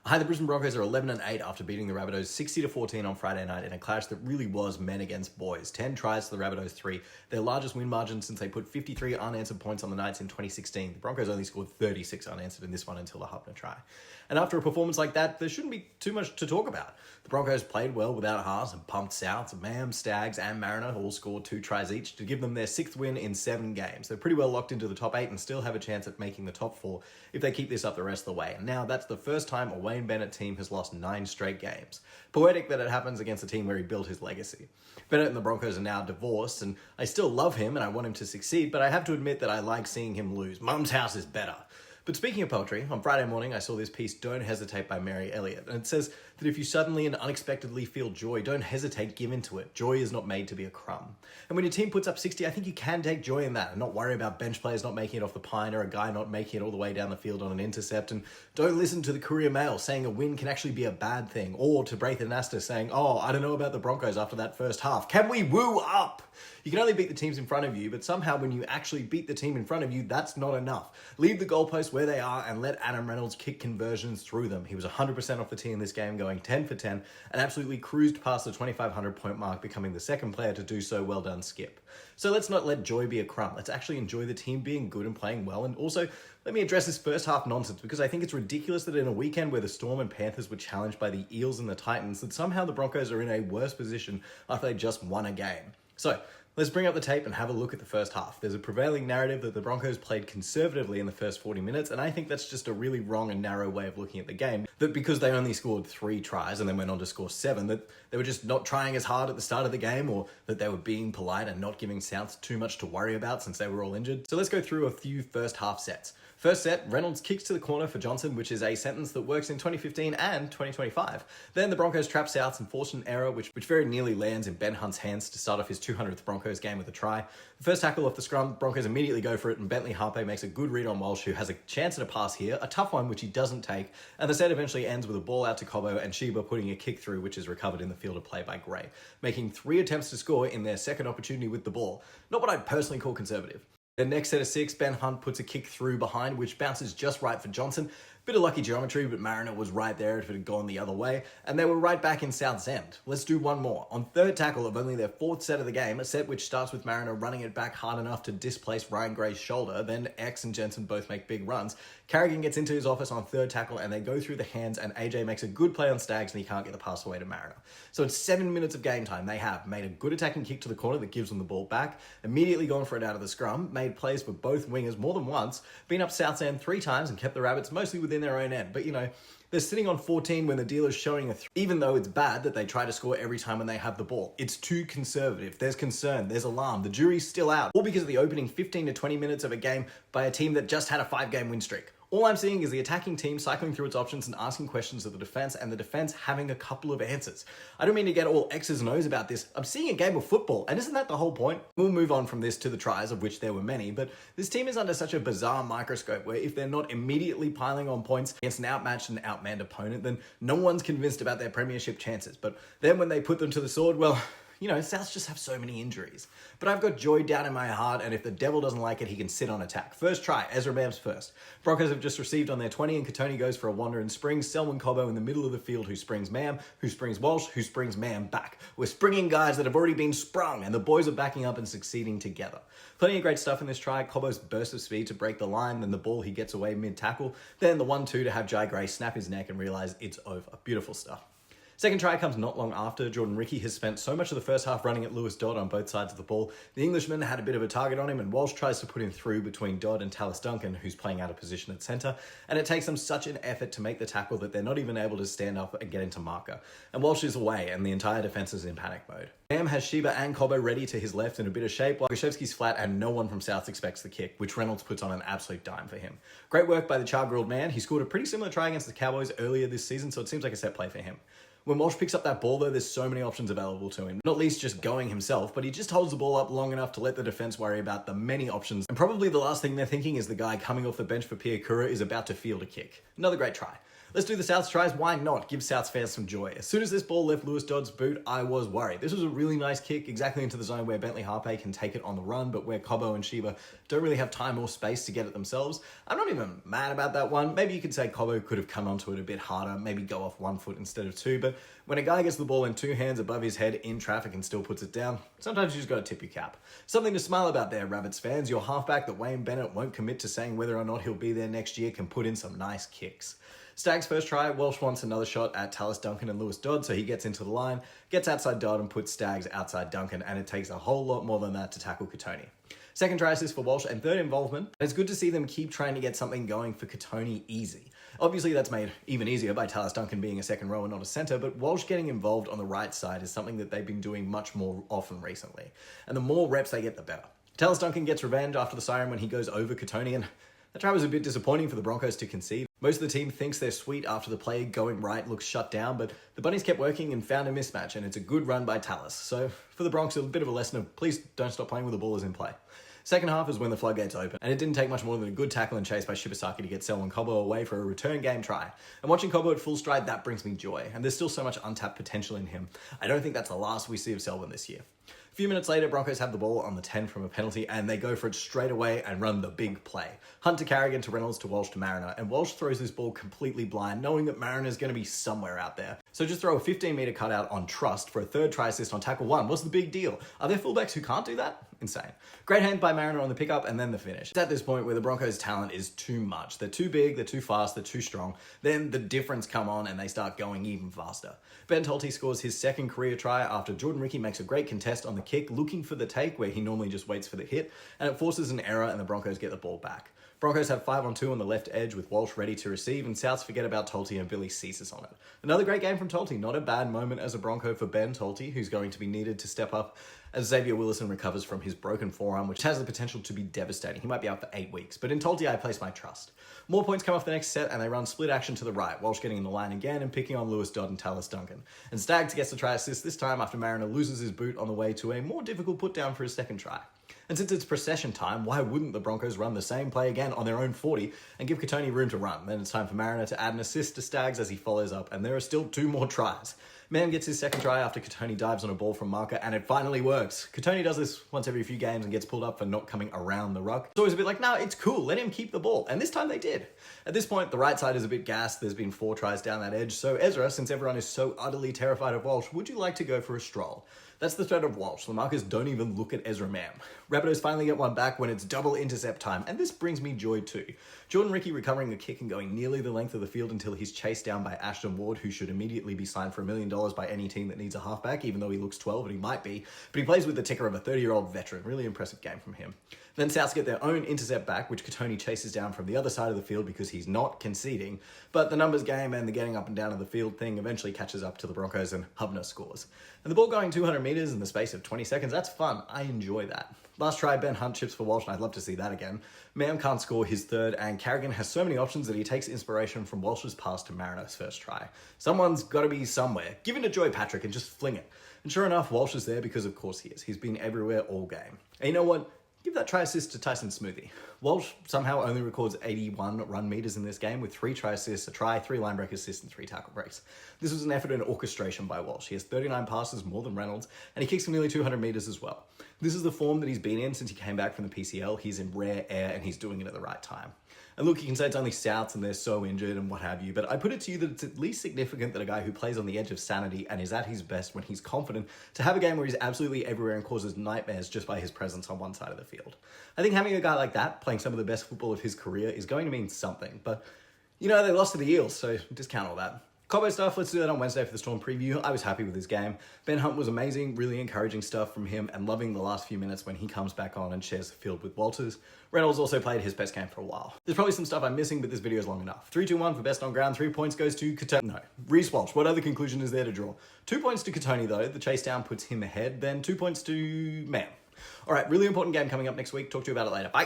Hi, the Brisbane Broncos are 11-8 after beating the Rabbitohs 60-14 on Friday night in a clash that really was men against boys. 10 tries to the Rabbitohs 3, their largest win margin since they put 53 unanswered points on the Knights in 2016. The Broncos only scored 36 unanswered in this one until the Hubner try. And after a performance like that, there shouldn't be too much to talk about. The Broncos played well without Haas and pumped Souths. Mam, Stags and Mariner all scored 2 tries each to give them their 6th win in 7 games. They're pretty well locked into the top 8 and still have a chance at making the top 4 if they keep this up the rest of the way. And now that's the first time a Wayne Bennett team has lost 9 straight games. Poetic that it happens against a team where he built his legacy. Bennett and the Broncos are now divorced, and I still love him and I want him to succeed, but I have to admit that I like seeing him lose. Mum's house is better. But speaking of poetry, on Friday morning I saw this piece, Don't Hesitate by Mary Elliott, and it says that if you suddenly and unexpectedly feel joy, don't hesitate, give into it. Joy is not made to be a crumb. And when your team puts up 60, I think you can take joy in that and not worry about bench players not making it off the pine or a guy not making it all the way down the field on an intercept. And don't listen to the Courier Mail saying a win can actually be a bad thing, or to Braithen Astor saying, oh, I don't know about the Broncos after that first half. Can we woo up? You can only beat the teams in front of you, but somehow when you actually beat the team in front of you, that's not enough. Leave the goalposts where they are and let Adam Reynolds kick conversions through them. He was 100% off the tee in this game, going 10 for 10, and absolutely cruised past the 2,500 point mark, becoming the second player to do so. Well done, Skip. So let's not let joy be a crumb. Let's actually enjoy the team being good and playing well. And also, let me address this first half nonsense, because I think it's ridiculous that in a weekend where the Storm and Panthers were challenged by the Eels and the Titans, that somehow the Broncos are in a worse position after they just won a game. So let's bring up the tape and have a look at the first half. There's a prevailing narrative that the Broncos played conservatively in the first 40 minutes, and I think that's just a really wrong and narrow way of looking at the game. That because they only scored 3 tries and then went on to score 7, that they were just not trying as hard at the start of the game, or that they were being polite and not giving Souths too much to worry about since they were all injured. So let's go through a few first half sets. First set, Reynolds kicks to the corner for Johnson, which is a sentence that works in 2015 and 2025. Then the Broncos trap Souths and force an error, which very nearly lands in Ben Hunt's hands to start off his 200th Broncos game with a try. The first tackle off the scrum, Broncos immediately go for it, and Bentley Harpe makes a good read on Walsh, who has a chance at a pass here, a tough one which he doesn't take, and the set eventually ends with a ball out to Cobbo and Sheba putting a kick through, which is recovered in the field of play by Gray, making 3 attempts to score in their second opportunity with the ball. Not what I'd personally call conservative. The next set of 6, Ben Hunt puts a kick through behind, which bounces just right for Johnson. Bit of lucky geometry, but Mariner was right there if it had gone the other way, and they were right back in South's end. Let's do one more. On third tackle of only their 4th set of the game, a set which starts with Mariner running it back hard enough to displace Ryan Gray's shoulder, then X and Jensen both make big runs. Carrigan gets into his office on third tackle, and they go through the hands, and AJ makes a good play on Stags, and he can't get the pass away to Mariner. So in 7 minutes of game time, they have made a good attacking kick to the corner that gives them the ball back, immediately gone for it out of the scrum, made plays for both wingers more than once, been up South's end 3 times, and kept the Rabbits mostly within their own end. But they're sitting on 14 when the dealer's showing a 3, even though it's bad that they try to score every time when they have the ball. It's too conservative. There's concern. There's alarm. The jury's still out. All because of the opening 15 to 20 minutes of a game by a team that just had a 5-game win streak. All I'm seeing is the attacking team cycling through its options and asking questions of the defense, and the defense having a couple of answers. I don't mean to get all X's and O's about this. I'm seeing a game of football, and isn't that the whole point? We'll move on from this to the tries, of which there were many, but this team is under such a bizarre microscope where if they're not immediately piling on points against an outmatched and outmanned opponent, then no one's convinced about their premiership chances. But then when they put them to the sword, well, Souths just have so many injuries. But I've got joy down in my heart, and if the devil doesn't like it, he can sit on attack. First try, Ezra Mam's first. Broncos have just received on their 20, and Katoni goes for a wander and springs Selwyn Cobbo in the middle of the field, who springs Mam, who springs Walsh, who springs Mam back. We're springing guys that have already been sprung, and the boys are backing up and succeeding together. Plenty of great stuff in this try. Cobbo's burst of speed to break the line, then the ball he gets away mid-tackle, then the 1-2 to have Jai Gray snap his neck and realize it's over. Beautiful stuff. Second try comes not long after. Jordan Ricky has spent so much of the first half running at Lewis Dodd on both sides of the ball. The Englishman had a bit of a target on him, and Walsh tries to put him through between Dodd and Tallis Duncan, who's playing out of position at centre, and it takes them such an effort to make the tackle that they're not even able to stand up and get into marker. And Walsh is away, and the entire defence is in panic mode. Sam has Sheba and Cobbo ready to his left in a bit of shape, while Grzewski's flat and no one from South expects the kick, which Reynolds puts on an absolute dime for him. Great work by the char-grilled man. He scored a pretty similar try against the Cowboys earlier this season, so it seems like a set play for him. When Walsh picks up that ball, though, there's so many options available to him. Not least just going himself, but he just holds the ball up long enough to let the defense worry about the many options. And probably the last thing they're thinking is the guy coming off the bench for Pierre Kura is about to field a kick. Another great try. Let's do the South's tries. Why not? Give South's fans some joy. As soon as this ball left Lewis Dodd's boot, I was worried. This was a really nice kick, exactly into the zone where Bentley Harpe can take it on the run, but where Cobbo and Sheba don't really have time or space to get it themselves. I'm not even mad about that one. Maybe you could say Cobbo could have come onto it a bit harder, maybe go off 1 foot instead of 2, but when a guy gets the ball in 2 hands above his head in traffic and still puts it down, sometimes you just gotta tip your cap. Something to smile about there, Rabbits fans. Your halfback that Wayne Bennett won't commit to saying whether or not he'll be there next year can put in some nice kicks. Stag's first try, Walsh wants another shot at Tallis Duncan and Lewis Dodd, so he gets into the line, gets outside Dodd and puts Stags outside Duncan, and it takes a whole lot more than that to tackle Katoni. Second try assist for Walsh and third involvement. It's good to see them keep trying to get something going for Katoni easy. Obviously that's made even easier by Tallis Duncan being a second row and not a centre, but Walsh getting involved on the right side is something that they've been doing much more often recently. And the more reps they get, the better. Tallis Duncan gets revenge after the siren when he goes over Katoni, and that try was a bit disappointing for the Broncos to concede. Most of the team thinks they're sweet after the play going right looks shut down, but the Bunnies kept working and found a mismatch, and it's a good run by Tallis. So for the Broncos, a bit of a lesson of please don't stop playing with the ball is in play. Second half is when the floodgates open, and it didn't take much more than a good tackle and chase by Shibasaki to get Selwyn Cobbo away for a return game try. And watching Cobbo at full stride, that brings me joy, and there's still so much untapped potential in him. I don't think that's the last we see of Selwyn this year. A few minutes later, Broncos have the ball on the 10 from a penalty, and they go for it straight away and run the big play. Hunt to Carrigan to Reynolds to Walsh to Mariner, and Walsh throws this ball completely blind, knowing that Mariner's going to be somewhere out there. So just throw a 15-meter cutout on Trust for a third try assist on tackle 1. What's the big deal? Are there fullbacks who can't do that? Insane. Great hand by Mariner on the pickup and then the finish. It's at this point where the Broncos' talent is too much. They're too big, they're too fast, they're too strong. Then the difference come on and they start going even faster. Ben Tolte scores his second career try after Jordan Ricky makes a great contest on the kick, looking for the take where he normally just waits for the hit, and it forces an error and the Broncos get the ball back. Broncos have 5-on-2 on the left edge with Walsh ready to receive, and Souths forget about Tolte and Billy ceases on it. Another great game from Tolte. Not a bad moment as a Bronco for Ben Tolte, who's going to be needed to step up as Xavier Willison recovers from his broken forearm, which has the potential to be devastating. He might be out for 8 weeks, but in Tolte I place my trust. More points come off the next set, and they run split action to the right, Walsh getting in the line again and picking on Lewis Dodd and Tallis Duncan. And Staggs gets the try assist this time after Mariner loses his boot on the way to a more difficult put down for his second try. And since it's procession time, why wouldn't the Broncos run the same play again on their own 40 and give Katoni room to run? Then it's time for Mariner to add an assist to Staggs as he follows up, and there are still 2 more tries. Mann gets his second try after Katoni dives on a ball from marker, and it finally works. Katoni does this once every few games and gets pulled up for not coming around the ruck. It's always a bit like, nah, it's cool, let him keep the ball. And this time they did. At this point, the right side is a bit gassed. There's been 4 tries down that edge. So Ezra, since everyone is so utterly terrified of Walsh, would you like to go for a stroll? That's the threat of Walsh. The markers don't even look at Ezra Mam. Rabbitohs finally get one back when it's double intercept time, and this brings me joy too. Jordan Ricky recovering a kick and going nearly the length of the field until he's chased down by Ashton Ward, who should immediately be signed for $1 million by any team that needs a halfback, even though he looks 12, and he might be. But he plays with the ticker of a 30-year-old veteran. Really impressive game from him. Then Souths get their own intercept back, which Katoni chases down from the other side of the field because he's not conceding. But the numbers game and the getting up and down of the field thing eventually catches up to the Broncos, and Hubner scores. And the ball going 200 meters in the space of 20 seconds, that's fun. I enjoy that. Last try, Ben Hunt chips for Walsh, and I'd love to see that again. Mam can't score his third, and Carrigan has so many options that he takes inspiration from Walsh's pass to Mariner's first try. Someone's got to be somewhere. Give it to Joy Patrick and just fling it. And sure enough, Walsh is there because of course he is. He's been everywhere all game. And you know what? Give that try assist to Tyson Smoothie. Walsh somehow only records 81 run meters in this game with 3 try assists, a try, 3 line break assists, and 3 tackle breaks. This was an effort in orchestration by Walsh. He has 39 passes, more than Reynolds, and he kicks from nearly 200 meters as well. This is the form that he's been in since he came back from the PCL. He's in rare air and he's doing it at the right time. And look, you can say it's only Souths and they're so injured and what have you, but I put it to you that it's at least significant that a guy who plays on the edge of sanity and is at his best when he's confident to have a game where he's absolutely everywhere and causes nightmares just by his presence on one side of the field. I think having a guy like that playing some of the best football of his career is going to mean something, but you know, they lost to the Eels, so discount all that. Cobbo stuff, let's do that on Wednesday for the Storm preview. I was happy with his game. Ben Hunt was amazing, really encouraging stuff from him, and loving the last few minutes when he comes back on and shares the field with Walters. Reynolds also played his best game for a while. There's probably some stuff I'm missing, but this video is long enough. 3-2-1 for best on ground, 3 points goes to Katoni. No, Reece Walsh. What other conclusion is there to draw? 2 points to Katoni though, the chase down puts him ahead, then 2 points to Mam. All right, really important game coming up next week. Talk to you about it later. Bye.